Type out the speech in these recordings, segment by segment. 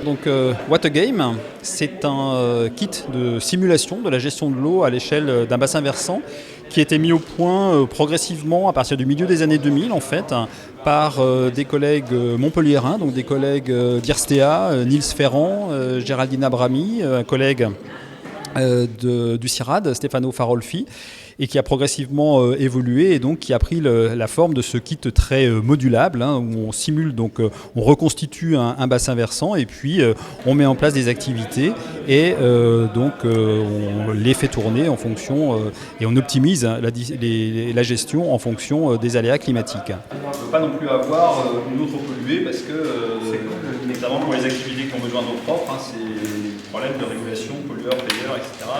Donc What a Game, c'est un kit de simulation de la gestion de l'eau à l'échelle d'un bassin versant qui a été mis au point progressivement à partir du milieu des années 2000 en fait par des collègues montpelliérains, donc des collègues d'IRSTEA, Niels Ferrand, Géraldine Abrami, un collègue du CIRAD, Stefano Farolfi, et qui a progressivement évolué et donc qui a pris la forme de ce kit très modulable où on simule, donc on reconstitue un bassin versant et puis on met en place des activités et on les fait tourner en fonction et on optimise la gestion en fonction des aléas climatiques. On ne peut pas non plus avoir une eau trop polluée parce que notamment pour les activités qui ont besoin d'eau propre, c'est des problèmes de régulation, pollueurs, payeurs, etc.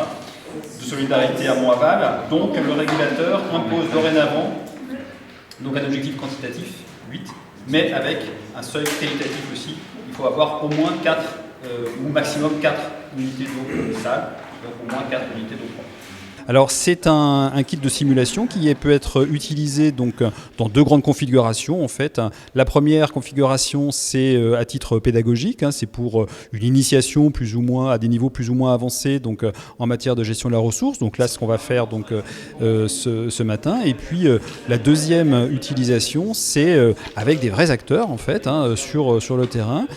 de solidarité amont-aval. Donc le régulateur impose dorénavant donc un objectif quantitatif, 8, mais avec un seuil qualitatif aussi. Il faut avoir au moins 4 ou maximum 4 unités d'eau sale, donc au moins 4 unités d'eau propre. Alors c'est un kit de simulation qui peut être utilisé donc dans deux grandes configurations en fait. La première configuration c'est à titre pédagogique, c'est pour une initiation plus ou moins à des niveaux plus ou moins avancés donc en matière de gestion de la ressource. Donc là ce qu'on va faire donc ce matin. Et puis la deuxième utilisation c'est avec des vrais acteurs en fait sur le terrain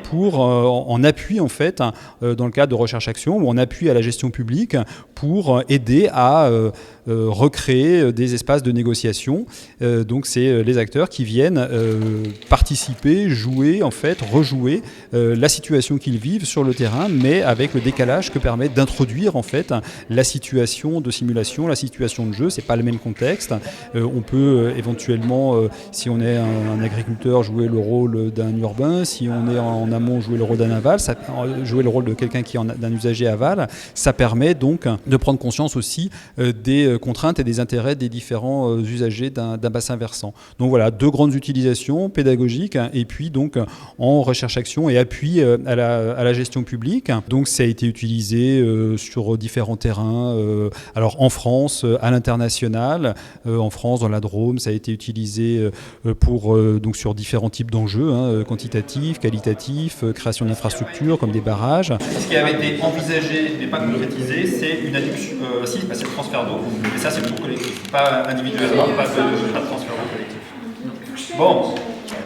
pour en appui en fait dans le cadre de recherche-action ou en appui à la gestion publique pour aider à recréer des espaces de négociation. Donc c'est les acteurs qui viennent participer, jouer, en fait, rejouer la situation qu'ils vivent sur le terrain, mais avec le décalage que permet d'introduire en fait la situation de simulation, la situation de jeu. C'est pas le même contexte. On peut éventuellement, si on est un agriculteur, jouer le rôle d'un urbain. Si on est en amont, jouer le rôle d'un aval, jouer le rôle de quelqu'un qui est d'un usager aval. Ça permet donc de prendre conscience aussi des contraintes et des intérêts des différents usagers d'un bassin versant. Donc voilà, deux grandes utilisations pédagogiques et puis donc en recherche-action et appui à la gestion publique. Donc ça a été utilisé sur différents terrains. Alors en France, à l'international, en France, dans la Drôme, ça a été utilisé donc sur différents types d'enjeux, quantitatifs, qualitatifs, création d'infrastructures comme des barrages. Ce qui avait été envisagé mais pas concrétisé, c'est une adduction. C'est le transfert d'eau, mais ça c'est pour collectif, pas individuellement, pas de transfert d'eau collectif. Bon,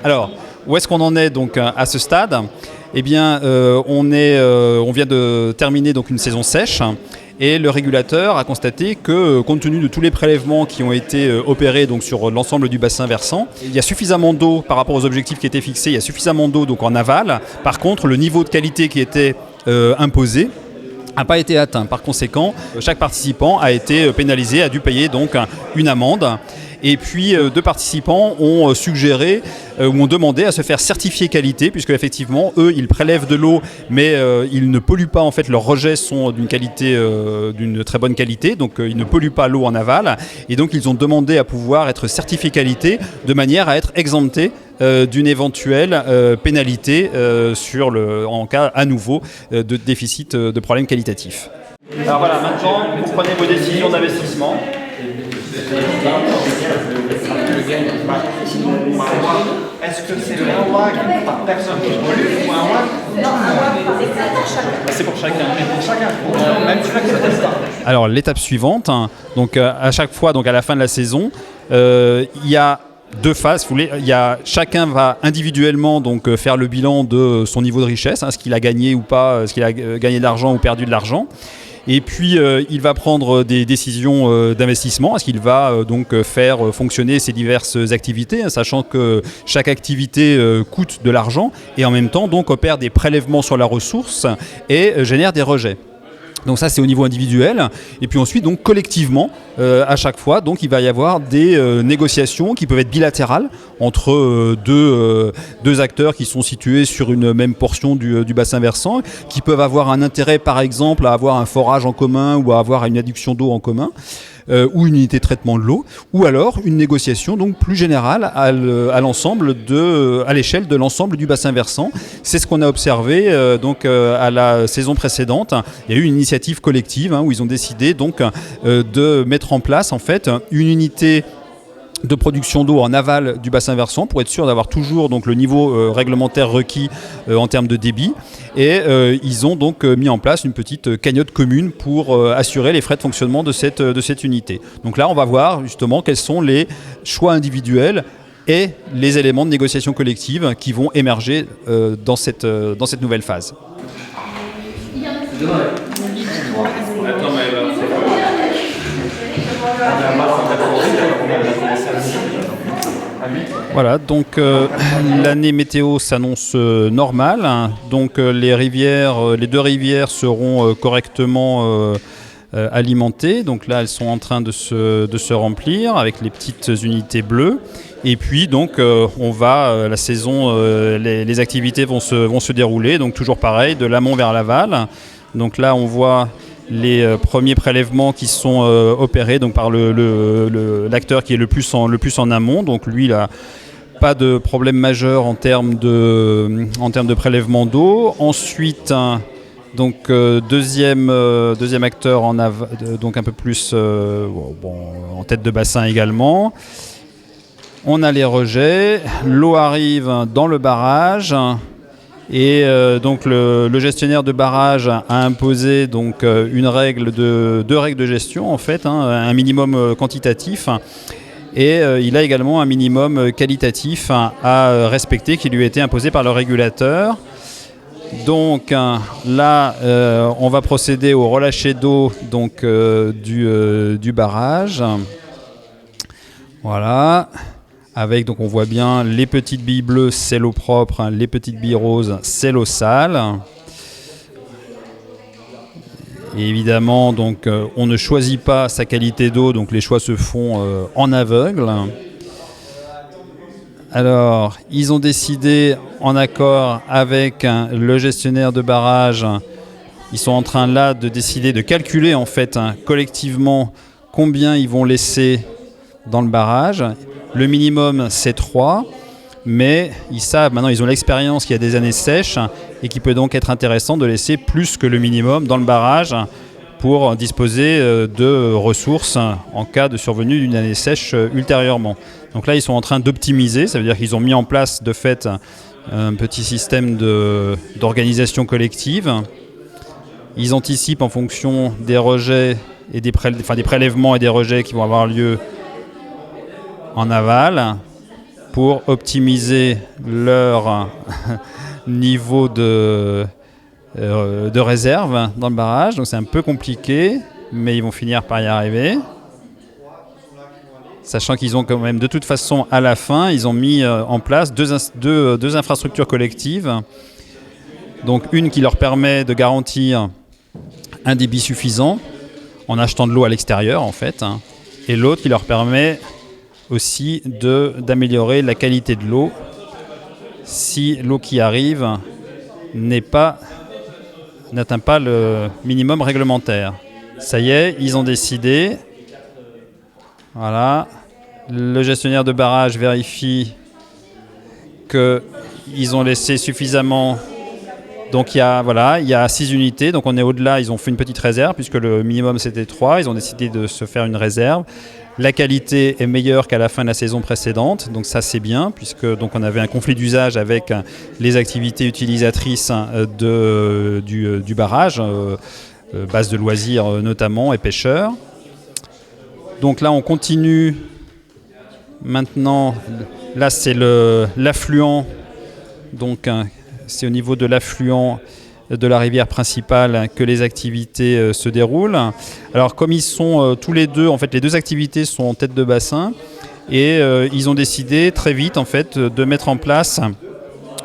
alors où est-ce qu'on en est donc à ce stade ? Eh bien, on vient de terminer donc une saison sèche. Et le régulateur a constaté que, compte tenu de tous les prélèvements qui ont été opérés donc, sur l'ensemble du bassin versant, il y a suffisamment d'eau par rapport aux objectifs qui étaient fixés, il y a suffisamment d'eau donc en aval. Par contre, le niveau de qualité qui était imposé n'a pas été atteint. Par conséquent, chaque participant a été pénalisé, a dû payer donc une amende. Et puis, deux participants ont suggéré ou ont demandé à se faire certifier qualité, puisque effectivement, eux, ils prélèvent de l'eau, mais ils ne polluent pas. En fait, leurs rejets sont d'une très bonne qualité, donc ils ne polluent pas l'eau en aval. Et donc, ils ont demandé à pouvoir être certifiés qualité, de manière à être exemptés d'une éventuelle pénalité en cas à nouveau de déficit de problèmes qualitatifs. Alors voilà, maintenant, vous prenez vos décisions d'investissement. Est-ce que c'est un WAG par personne qui pollue ou un WAG? Non, un WAG par chacun. C'est pour chacun. Pour chacun. Même celui-là qui ne teste pas. Alors l'étape suivante, donc à chaque fois, donc à la fin de la saison, il y a deux phases. Chacun va individuellement donc faire le bilan de son niveau de richesse, ce qu'il a gagné ou pas, ce qu'il a gagné de l'argent ou perdu de l'argent. Et puis il va prendre des décisions d'investissement, est-ce qu'il va donc faire fonctionner ses diverses activités, sachant que chaque activité coûte de l'argent et en même temps donc opère des prélèvements sur la ressource et génère des rejets. Donc ça c'est au niveau individuel et puis ensuite donc collectivement à chaque fois donc il va y avoir des négociations qui peuvent être bilatérales entre deux acteurs qui sont situés sur une même portion du bassin versant, qui peuvent avoir un intérêt par exemple à avoir un forage en commun ou à avoir une adduction d'eau en commun. Ou une unité de traitement de l'eau, ou alors une négociation donc plus générale à l'échelle de l'ensemble du bassin versant. C'est ce qu'on a observé à la saison précédente. Il y a eu une initiative collective où ils ont décidé donc de mettre en place en fait une unité de production d'eau en aval du bassin versant pour être sûr d'avoir toujours donc, le niveau réglementaire requis en termes de débit. Et ils ont donc mis en place une petite cagnotte commune pour assurer les frais de fonctionnement de cette unité. Donc là, on va voir justement quels sont les choix individuels et les éléments de négociation collective qui vont émerger dans cette nouvelle phase. Voilà, donc l'année météo s'annonce normale. Donc les deux rivières seront correctement alimentées. Donc là, elles sont en train de se remplir avec les petites unités bleues. Et puis donc la saison, les activités vont se dérouler. Donc toujours pareil, de l'amont vers l'aval. Donc là, on voit les premiers prélèvements qui sont opérés donc par l'acteur qui est le plus en amont. Donc lui, il n'a pas de problème majeur en termes de prélèvement d'eau. Ensuite, donc deuxième acteur donc un peu plus en tête de bassin également. On a les rejets, l'eau arrive dans le barrage. Et donc le gestionnaire de barrage a imposé donc deux règles de gestion en fait, un minimum quantitatif et il a également un minimum qualitatif à respecter qui lui a été imposé par le régulateur. Donc là, on va procéder au relâché d'eau donc du barrage. Voilà. Avec, donc on voit bien les petites billes bleues, c'est l'eau propre, les petites billes roses, c'est l'eau sale. Et évidemment, donc, on ne choisit pas sa qualité d'eau, donc les choix se font en aveugle. Alors, ils ont décidé, en accord avec le gestionnaire de barrage, ils sont en train là de décider, de calculer en fait collectivement combien ils vont laisser dans le barrage. Le minimum, c'est 3, mais ils savent, maintenant ils ont l'expérience qu'il y a des années sèches et qu'il peut donc être intéressant de laisser plus que le minimum dans le barrage pour disposer de ressources en cas de survenue d'une année sèche ultérieurement. Donc là, ils sont en train d'optimiser, ça veut dire qu'ils ont mis en place de fait un petit système d'organisation collective. Ils anticipent en fonction des rejets et des prélèvements et des rejets qui vont avoir lieu en aval pour optimiser leur niveau de réserve dans le barrage. Donc c'est un peu compliqué, mais ils vont finir par y arriver. Sachant qu'ils ont quand même, de toute façon, à la fin, ils ont mis en place deux infrastructures collectives. Donc une qui leur permet de garantir un débit suffisant en achetant de l'eau à l'extérieur, en fait, et l'autre qui leur permet aussi d'améliorer la qualité de l'eau si l'eau qui arrive n'atteint pas le minimum réglementaire. Ça y est, ils ont décidé. Voilà. Le gestionnaire de barrage vérifie qu'ils ont laissé suffisamment. Donc il y a 6 unités, donc on est au-delà, ils ont fait une petite réserve puisque le minimum c'était 3, ils ont décidé de se faire une réserve. La qualité est meilleure qu'à la fin de la saison précédente, donc ça c'est bien, puisque donc on avait un conflit d'usage avec les activités utilisatrices du barrage, base de loisirs notamment et pêcheurs. Donc là on continue, maintenant, là c'est l'affluent, donc c'est au niveau de l'affluent de la rivière principale que les activités se déroulent. Alors comme ils sont tous les deux, en fait les deux activités sont en tête de bassin et ils ont décidé très vite en fait de mettre en place,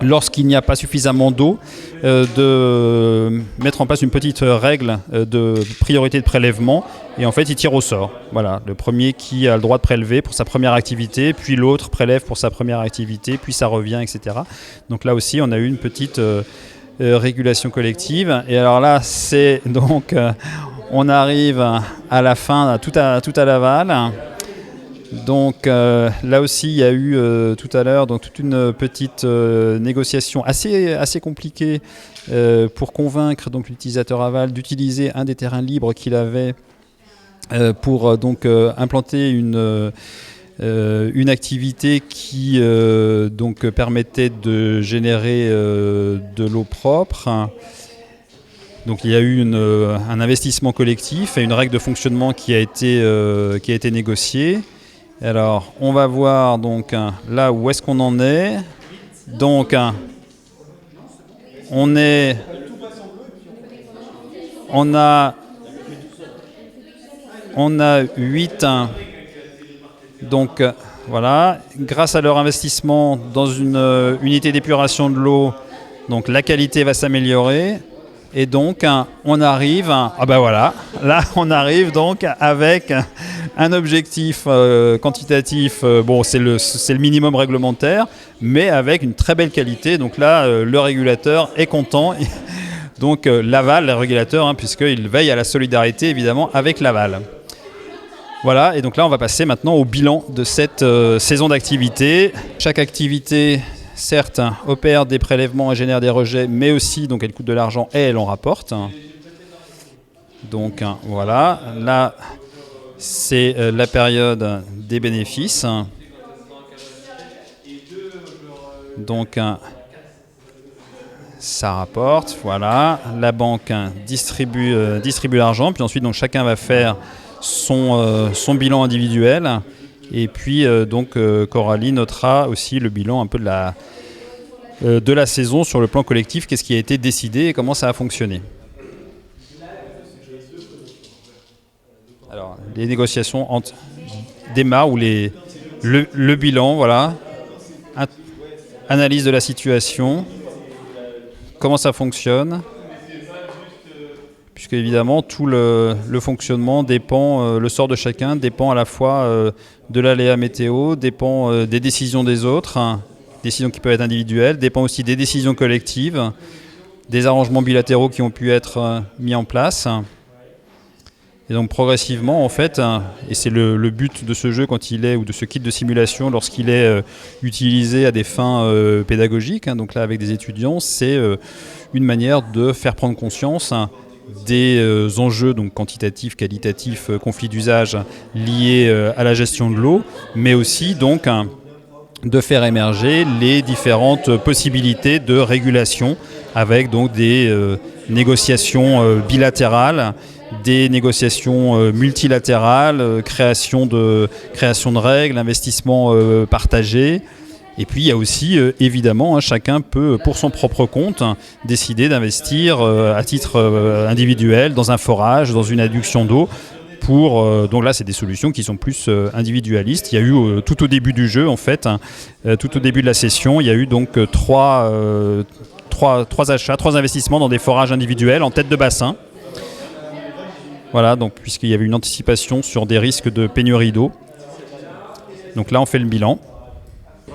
lorsqu'il n'y a pas suffisamment d'eau, de mettre en place une petite règle de priorité de prélèvement et en fait ils tirent au sort. Voilà, le premier qui a le droit de prélever pour sa première activité, puis l'autre prélève pour sa première activité, puis ça revient, etc. Donc là aussi on a eu une petite régulation collective. Et alors là, c'est donc on arrive à la fin, tout à l'aval. Donc là aussi, il y a eu tout à l'heure donc toute une petite négociation assez compliquée pour convaincre donc l'utilisateur aval d'utiliser un des terrains libres qu'il avait pour donc implanter une activité qui donc permettait de générer de l'eau propre. Donc il y a eu un investissement collectif et une règle de fonctionnement qui a été négociée. Alors on va voir donc là où est-ce qu'on en est. Donc on a 8. Donc voilà, grâce à leur investissement dans une unité d'épuration de l'eau, donc la qualité va s'améliorer. Et donc on arrive, là on arrive donc avec un objectif quantitatif, bon c'est le minimum réglementaire, mais avec une très belle qualité. Donc là le régulateur est content. Donc l'aval, le régulateur, puisqu'il veille à la solidarité évidemment avec l'aval. Voilà, et donc là on va passer maintenant au bilan de cette saison d'activité. Chaque activité, certes, opère des prélèvements et génère des rejets, mais aussi donc elle coûte de l'argent et elle en rapporte. Donc voilà, là c'est la période des bénéfices. Donc ça rapporte, voilà, la banque distribue l'argent, puis ensuite donc chacun va faire son bilan individuel, et puis donc Coralie notera aussi le bilan un peu de la saison sur le plan collectif, qu'est-ce qui a été décidé et comment ça a fonctionné. Alors les négociations démarrent, ou le bilan, voilà, analyse de la situation, comment ça fonctionne. Puisque évidemment tout le fonctionnement dépend, le sort de chacun dépend à la fois de l'aléa météo, dépend des décisions des autres, décisions qui peuvent être individuelles, dépend aussi des décisions collectives, des arrangements bilatéraux qui ont pu être mis en place. Et donc progressivement en fait, et c'est le but de ce jeu ou de ce kit de simulation lorsqu'il est utilisé à des fins pédagogiques, donc là avec des étudiants, c'est une manière de faire prendre conscience des enjeux donc quantitatifs, qualitatifs, conflits d'usage liés à la gestion de l'eau, mais aussi donc de faire émerger les différentes possibilités de régulation avec donc des négociations bilatérales, des négociations multilatérales, création de règles, investissement partagé. Et puis il y a aussi évidemment chacun peut pour son propre compte décider d'investir à titre individuel dans un forage, dans une adduction d'eau. Donc là c'est des solutions qui sont plus individualistes. Il y a eu tout au début du jeu en fait, tout au début de la session, il y a eu donc trois achats, 3 investissements dans des forages individuels en tête de bassin. Voilà, donc puisqu'il y avait une anticipation sur des risques de pénurie d'eau. Donc là on fait le bilan.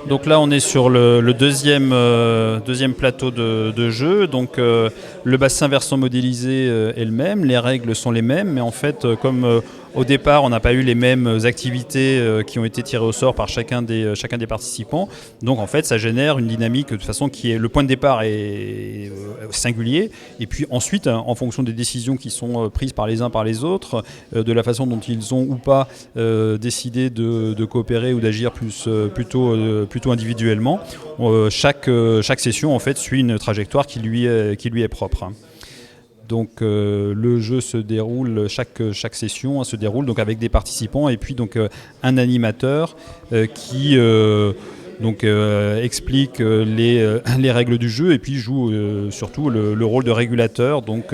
Donc là on est sur le deuxième plateau de jeu. Donc le bassin versant modélisé est le même, les règles sont les mêmes, mais en fait comme au départ on n'a pas eu les mêmes activités qui ont été tirées au sort par chacun des participants, donc en fait ça génère une dynamique de toute façon qui est, le point de départ est singulier, et puis ensuite en fonction des décisions qui sont prises par les uns par les autres, de la façon dont ils ont ou pas décidé de coopérer ou d'agir plutôt individuellement, chaque session en fait suit une trajectoire qui lui est propre. Donc le jeu se déroule, chaque session se déroule donc avec des participants et puis donc un animateur qui explique les règles du jeu et puis joue surtout le rôle de régulateur, donc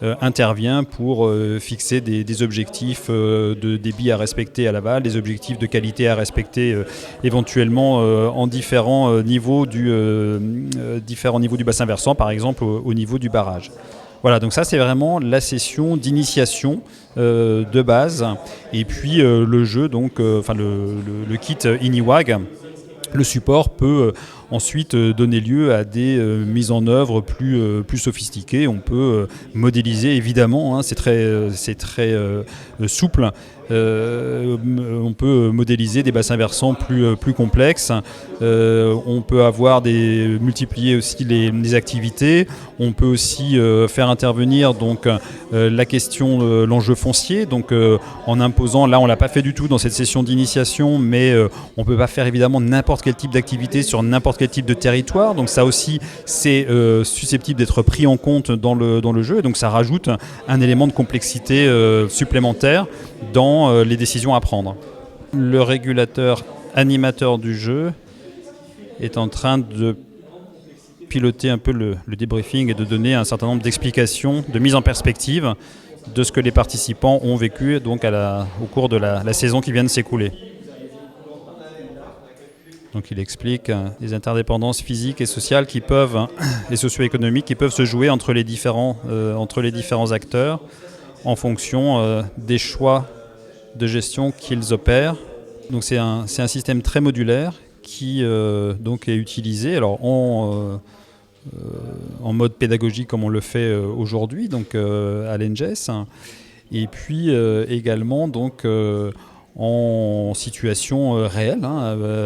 intervient pour fixer des objectifs de débit à respecter à l'aval, des objectifs de qualité à respecter éventuellement en différents niveaux du bassin versant, par exemple au niveau du barrage. Voilà, donc ça c'est vraiment la session d'initiation de base, et puis le jeu, donc le kit Iniwag, le support peut ensuite donner lieu à des mises en œuvre plus sophistiquées. On peut modéliser, évidemment, hein, c'est très souple. On peut modéliser des bassins versants plus complexes. On peut multiplier aussi les activités. On peut aussi faire intervenir donc la question de l'enjeu foncier. Donc en imposant, là on l'a pas fait du tout dans cette session d'initiation, mais on peut pas faire évidemment n'importe quel type d'activité sur n'importe quel type de territoire. Donc ça aussi c'est susceptible d'être pris en compte dans le jeu. Et donc ça rajoute un élément de complexité supplémentaire dans les décisions à prendre. Le régulateur animateur du jeu est en train de piloter un peu le débriefing et de donner un certain nombre d'explications, de mise en perspective de ce que les participants ont vécu donc au cours de la saison qui vient de s'écouler. Donc il explique les interdépendances physiques et sociales et socio-économiques qui peuvent se jouer entre les différents acteurs en fonction des choix de gestion qu'ils opèrent. Donc c'est un système très modulaire qui donc est utilisé alors en mode pédagogique comme on le fait aujourd'hui donc à l'ENGES, et puis également donc en situation réelle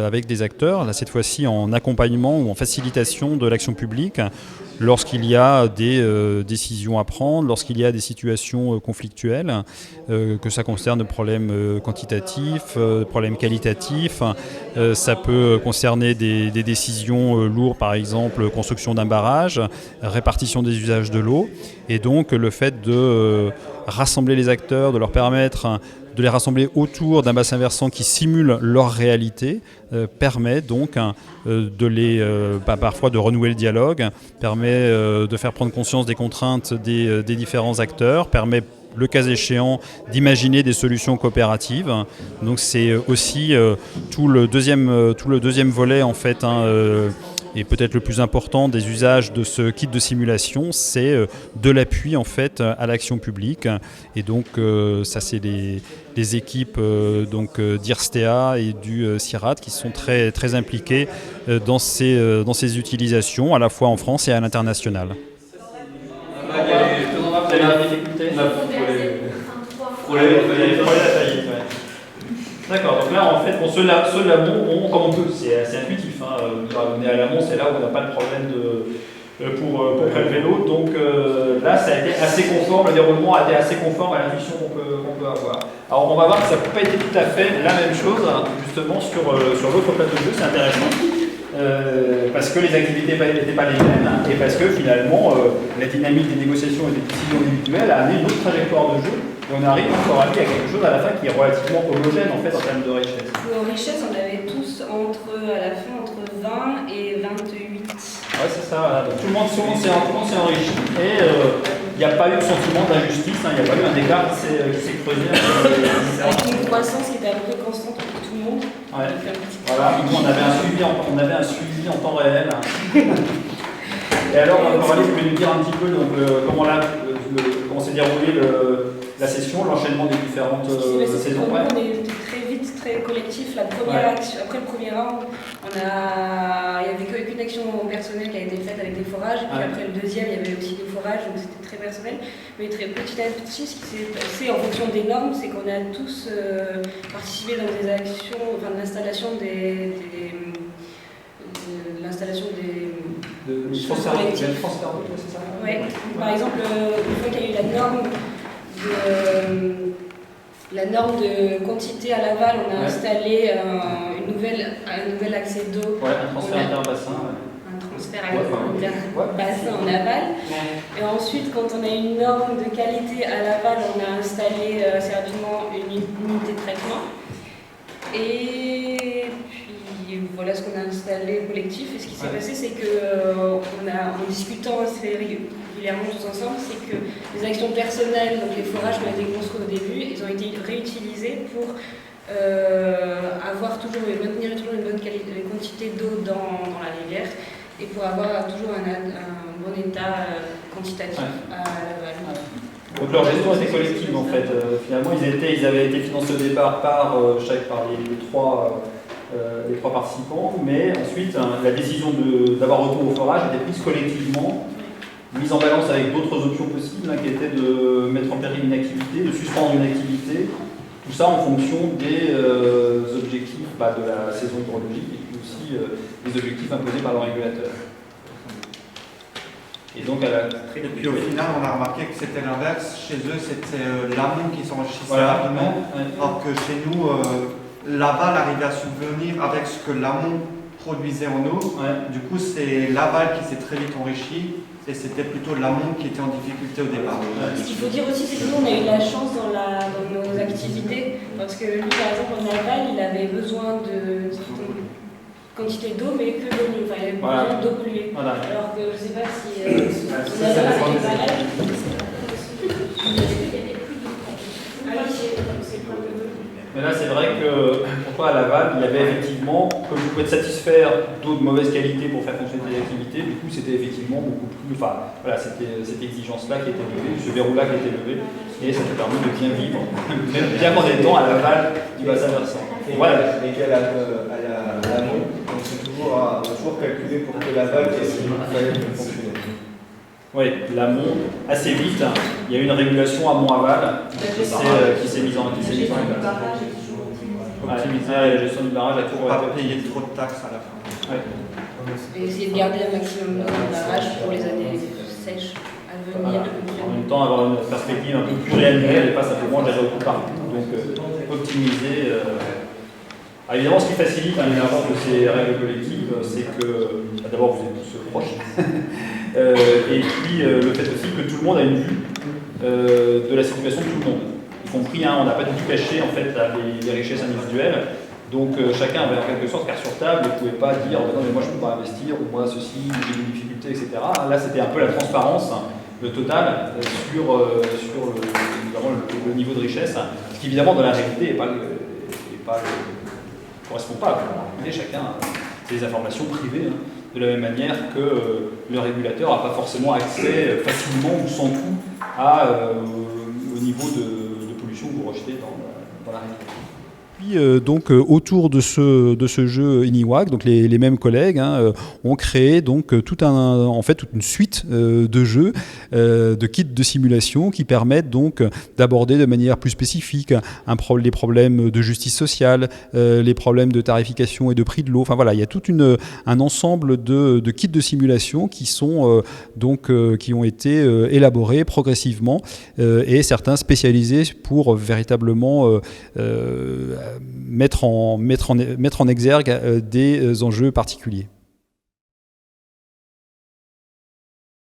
avec des acteurs, là cette fois-ci en accompagnement ou en facilitation de l'action publique lorsqu'il y a des décisions à prendre, lorsqu'il y a des situations conflictuelles, que ça concerne problèmes quantitatifs, problèmes qualitatifs, ça peut concerner des décisions lourdes, par exemple construction d'un barrage, répartition des usages de l'eau, et donc le fait de rassembler les acteurs, de leur permettre de les rassembler autour d'un bassin versant qui simule leur réalité, permet donc parfois de renouer le dialogue, permet de faire prendre conscience des contraintes des différents acteurs, permet le cas échéant d'imaginer des solutions coopératives. Donc c'est aussi tout le deuxième volet en fait, et peut-être le plus important des usages de ce kit de simulation, c'est de l'appui en fait à l'action publique. Et donc ça c'est les équipes d'IRSTEA et du CIRAD qui sont très, très impliquées dans ces utilisations, à la fois en France et à l'international. D'accord, donc là en fait, ceux l'amont, comme on peut, c'est assez intuitif. On est à l'amont, c'est là où on n'a pas de problème pour prélever l'eau. Donc là, ça a été assez conforme, le déroulement a été assez conforme à l'intuition qu'on peut avoir. Alors on va voir que ça n'a pas été tout à fait la même chose, justement, sur l'autre plateau de jeu, c'est intéressant. Parce que les activités n'étaient pas les mêmes et parce que finalement la dynamique des négociations et des décisions individuelles a amené une autre trajectoire de jeu. Et on arrive encore à quelque chose à la fin qui est relativement homogène en fait en termes de richesse. En richesse, on avait tous à la fin entre 20 et 28. Ouais, c'est ça. Voilà. Donc, tout le monde s'est enrichi et il n'y a pas eu de sentiment d'injustice, il n'y a pas eu un écart qui s'est creusé. Avec une croissance qui était à peu près constante pour tout le monde. Ouais. Voilà, nous on avait un suivi en temps réel. Et alors, Coralie, vous pouvez nous dire un petit peu comment s'est déroulée la session, l'enchaînement des différentes saisons. On est très vite, très collectif. Après le premier round, il n'y avait qu'une action personnelle qui a été faite avec des forages. Et puis après le deuxième, il y avait aussi des forages, donc c'était très personnel. Mais très petit à petit, ce qui s'est passé en fonction des normes, c'est qu'on a tous participé dans des actions, enfin de l'installation des collectifs. C'est ça ? Oui. Par exemple, une fois qu'il y a eu la norme de quantité à l'aval, on a installé un nouvel accès d'eau. Ouais, un transfert interbassin. Un transfert interbassin en aval. Et ensuite, quand on a une norme de qualité à l'aval, on a installé assez rapidement une unité de traitement. Et puis voilà ce qu'on a installé collectif. Et ce qui s'est passé, c'est en discutant assez régulièrement tous ensemble, c'est que les actions personnelles, donc les forages qu'on a été construits au début, ils ont été réutilisés pour maintenir toujours une bonne quantité d'eau dans la rivière et pour avoir toujours un bon état quantitatif à l'aval. Donc leur gestion était collective en fait. Finalement, ils avaient été financés au départ par les trois des 3 participants, mais ensuite la décision d'avoir recours au forage était prise collectivement, mise en balance avec d'autres options possibles, qui étaient de mettre en péril une activité, de suspendre une activité, tout ça en fonction des objectifs de la saison hydrologique et puis aussi des objectifs imposés par le régulateur. Et donc, et puis au final, on a remarqué que c'était l'inverse. Chez eux, c'était l'amont qui s'enrichissait rapidement, alors que chez nous, l'aval arrivait à subvenir avec ce que l'amont produisait en eau. Du coup, c'est l'aval qui s'est très vite enrichi et c'était plutôt l'amont qui était en difficulté au départ. Ce qu'il faut dire aussi, c'est que nous, on a eu la chance dans nos activités, parce que lui, par exemple, en aval, il avait besoin de quantité d'eau, mais que d'eau, enfin, il avait besoin d'eau polluée. Alors que je ne sais pas si mais là, c'est vrai que pourquoi à l'aval, il y avait effectivement, comme vous pouvez satisfaire d'eau de mauvaise qualité pour faire fonctionner des activités, du coup, c'était effectivement beaucoup plus. Enfin, voilà, c'était cette exigence-là qui était levée, ce verrou-là qui était levé, et ça nous permet de bien vivre, même bien en étant à l'aval du bassin versant. Voilà. Et qu'à l'amont, on a toujours calculé pour que l'aval fallait fonctionner. Oui, l'amont, assez vite, il y a eu une régulation amont-aval qui s'est mise en place. La gestion du barrage a toujours pas payer trop de taxes à la fin. Et essayer de garder un maximum d'eau dans le barrage pour les années sèches à venir. En même temps, avoir une perspective un peu plus réelle et pas simplement gérer au coup par coup. Donc, optimiser. Évidemment, ce qui facilite l'émergence de ces règles collectives, c'est que d'abord vous êtes tous proches, et puis le fait aussi que tout le monde a une vue de la situation de tout le monde, y compris, on n'a pas du tout caché en fait les richesses individuelles, donc chacun avait en quelque sorte carte sur table, et ne pouvait pas dire non mais moi je ne peux pas investir, ou moi ceci, j'ai des difficultés, etc. Là c'était un peu la transparence, le total sur le niveau de richesse, ce qui évidemment dans la réalité correspond pas. Chacun a ses informations privées, de la même manière que le régulateur n'a pas forcément accès facilement ou sans coût au niveau de pollution que vous rejetez dans la réalité. Puis donc autour de ce jeu Iniwak, donc les mêmes collègues ont créé donc toute une suite de jeux, de kits de simulation qui permettent donc d'aborder de manière plus spécifique les problèmes de justice sociale, les problèmes de tarification et de prix de l'eau. Enfin voilà, il y a tout un ensemble de kits de simulation qui sont qui ont été élaborés progressivement et certains spécialisés pour véritablement mettre en exergue des enjeux particuliers.